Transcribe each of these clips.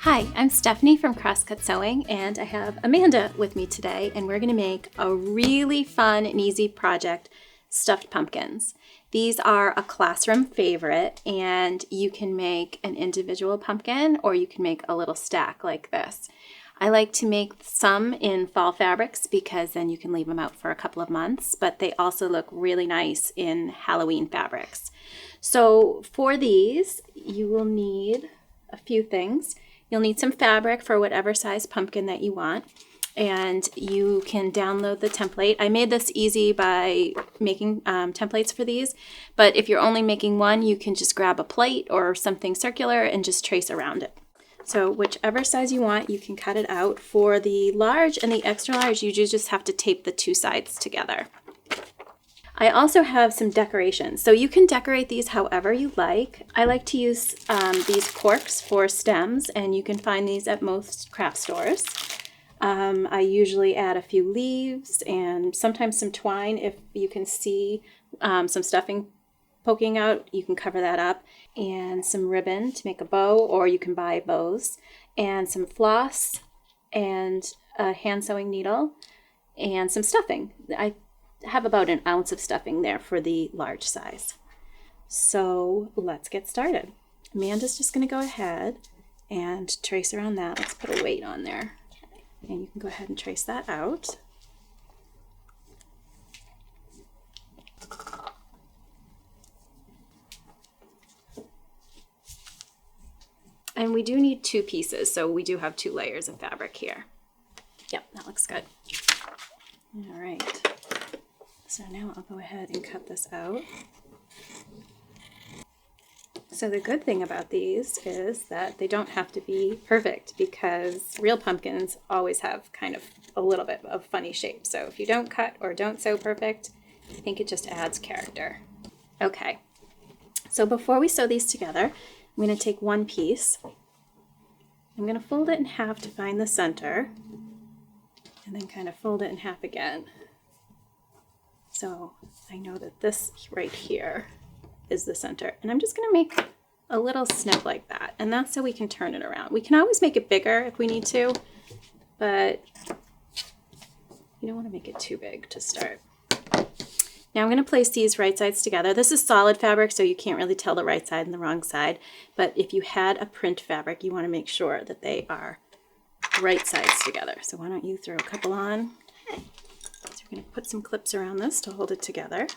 Hi, I'm Stephanie from Crosscut Sewing, and I have Amanda with me today, and we're going to make a really fun and easy project, stuffed pumpkins. These are a classroom favorite, and you can make an individual pumpkin or you can make a little stack like this. I like to make some in fall fabrics because then you can leave them out for a couple of months, but they also look really nice in Halloween fabrics. So for these, you will need a few things. You'll need some fabric for whatever size pumpkin that you want, and you can download the template. I made this easy by making templates for these, but if you're only making one, you can just grab a plate or something circular and just trace around it. So whichever size you want, you can cut it out. For the large and the extra large, you just have to tape the two sides together. I also have some decorations. So you can decorate these however you like. I like to use these corks for stems, and you can find these at most craft stores. I usually add a few leaves and sometimes some twine. If you can see some stuffing poking out, you can cover that up, and some ribbon to make a bow, or you can buy bows, and some floss and a hand sewing needle and some stuffing. I have about an ounce of stuffing there for the large size. So let's get started. Amanda's just going to go ahead and trace around that. Let's put a weight on there. And you can go ahead and trace that out. And we do need two pieces, so we do have two layers of fabric here. Yep, that looks good. All right. So now I'll go ahead and cut this out. So the good thing about these is that they don't have to be perfect, because real pumpkins always have kind of a little bit of funny shape. So if you don't cut or don't sew perfect, I think it just adds character. Okay, so before we sew these together, I'm going to take one piece. I'm going to fold it in half to find the center, and then kind of fold it in half again. So I know that this right here is the center, and I'm just going to make a little snip like that, and that's so we can turn it around. We can always make it bigger if we need to, but you don't want to make it too big to start. Now I'm going to place these right sides together. This is solid fabric, so you can't really tell the right side and the wrong side, but if you had a print fabric, you want to make sure that they are right sides together. So why don't you throw a couple on? So we're going to put some clips around this to hold it together.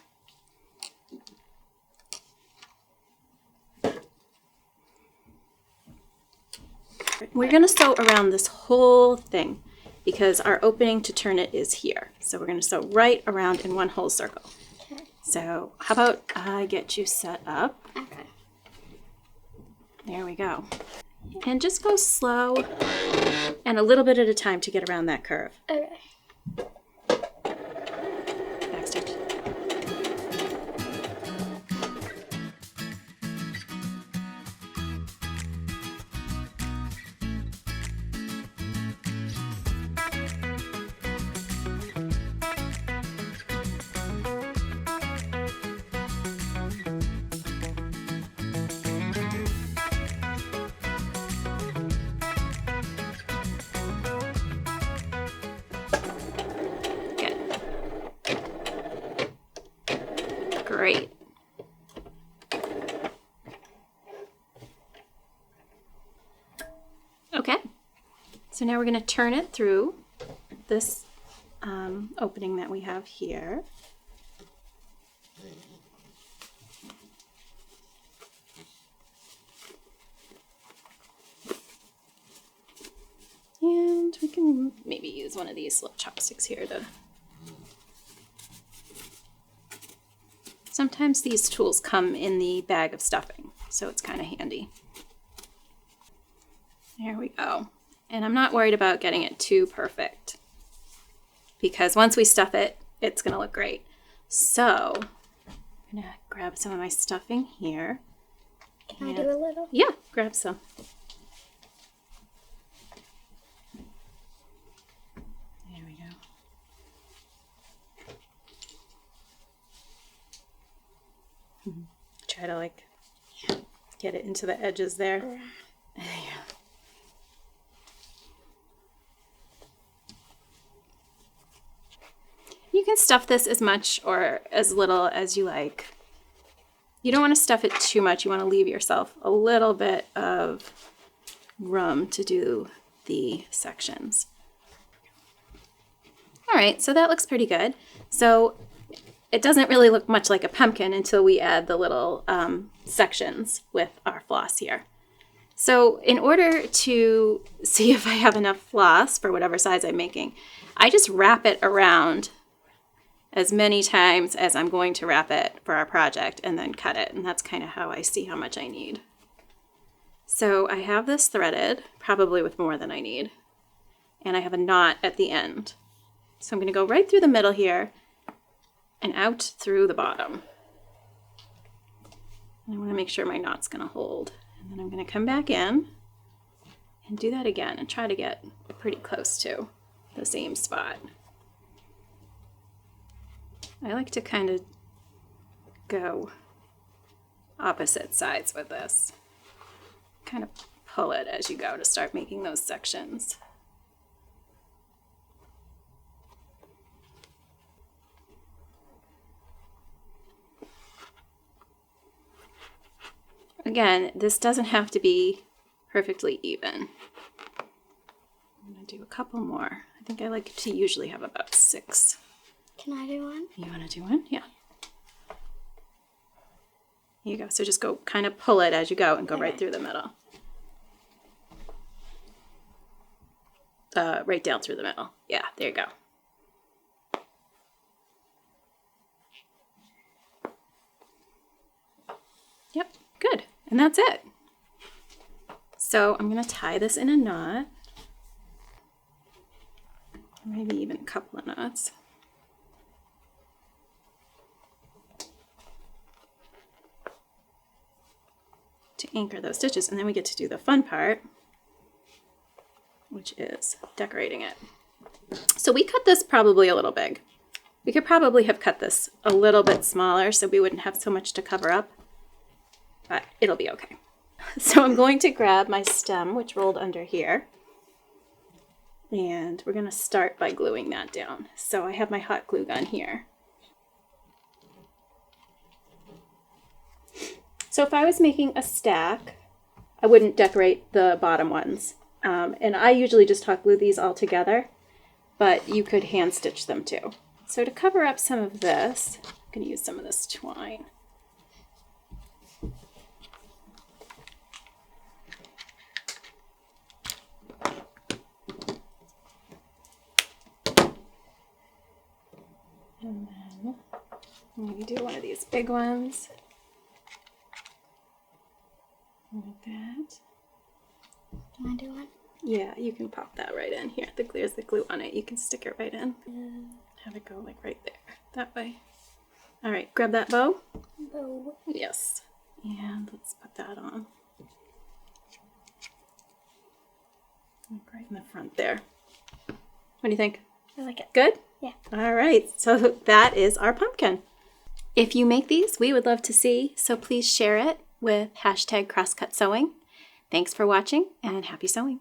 We're going to sew around this whole thing because our opening to turn it is here. So we're going to sew right around in one whole circle. So how about I get you set up? Okay. There we go. And just go slow and a little bit at a time to get around that curve. Okay. Backstitch. Great. Okay, so now we're going to turn it through this opening that we have here. And we can maybe use one of these little chopsticks here to... Sometimes these tools come in the bag of stuffing, so it's kind of handy. There we go. And I'm not worried about getting it too perfect, because once we stuff it, it's going to look great. So I'm going to grab some of my stuffing here. Can I do a little? Yeah, grab some. There we go. Try to like get it into the edges there. Yeah. stuff this as much or as little as you like. You don't want to stuff it too much. You want to leave yourself a little bit of room to do the sections. All right, so that looks pretty good. So it doesn't really look much like a pumpkin until we add the little sections with our floss here. So in order to see if I have enough floss for whatever size I'm making, I just wrap it around as many times as I'm going to wrap it for our project and then cut it. And that's kind of how I see how much I need. So I have this threaded, probably with more than I need. And I have a knot at the end. So I'm going to go right through the middle here and out through the bottom. And I want to make sure my knot's going to hold. And then I'm going to come back in and do that again and try to get pretty close to the same spot. I like to kind of go opposite sides with this. Kind of pull it as you go to start making those sections. Again, this doesn't have to be perfectly even. I'm going to do a couple more. I think I like to usually have about 6. Can I do one? You want to do one? Yeah. Here you go. So just go kind of pull it as you go and go right through the middle. Right down through the middle. Yeah, there you go. Yep, good. And that's it. So I'm going to tie this in a knot. Maybe even a couple of knots. To anchor those stitches, and then we get to do the fun part, which is decorating it. So we cut this probably a little big. We could probably have cut this a little bit smaller so we wouldn't have so much to cover up, but it'll be okay. So I'm going to grab my stem, which rolled under here, and we're going to start by gluing that down. So I have my hot glue gun here. So if I was making a stack, I wouldn't decorate the bottom ones. And I usually just hot glue these all together, but you could hand stitch them too. So to cover up some of this, I'm going to use some of this twine. And then maybe do one of these big ones. Like that. Can I do one? Yeah, you can pop that right in here. There's the glue on it. You can stick it right in. Have it go like right there. That way. All right, grab that bow. Bow. Yes. And let's put that on. Right in the front there. What do you think? I like it. Good? Yeah. All right, so that is our pumpkin. If you make these, we would love to see, so please share it with #CrosscutSewing. Thanks for watching and happy sewing.